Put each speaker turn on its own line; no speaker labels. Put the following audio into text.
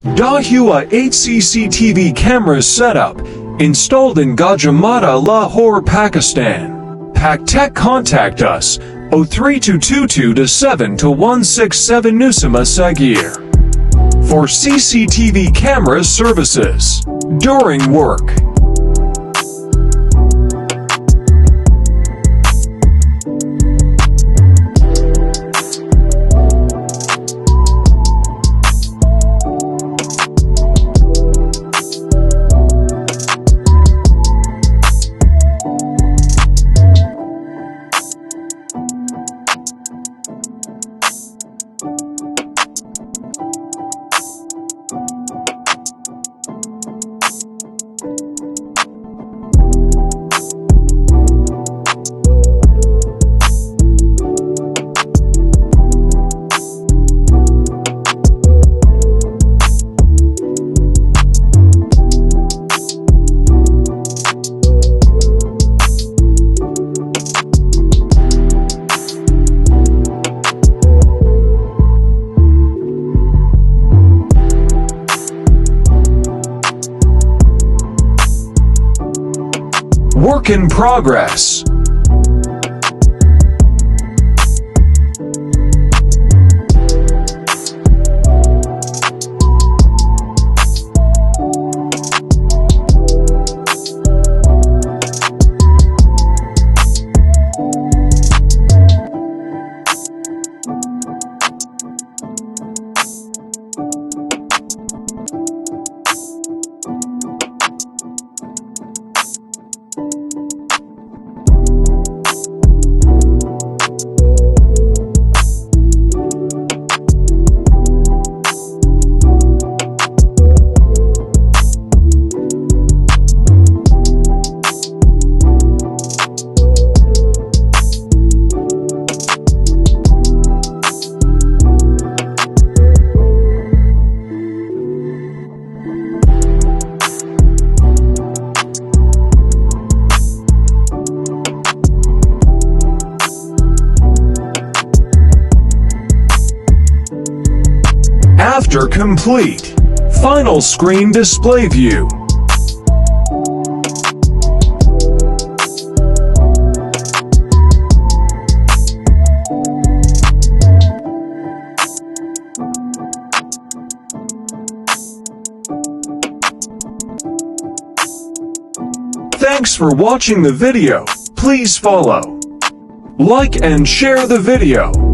Dahua 8 CCTV cameras setup, installed in Gajumata, Lahore, Pakistan. Paktech contact us 03222 72167 Usama Sagheer for CCTV camera services during work. Work in progress. After complete, final screen display view. Thanks for watching the video. Please follow, like and share the video.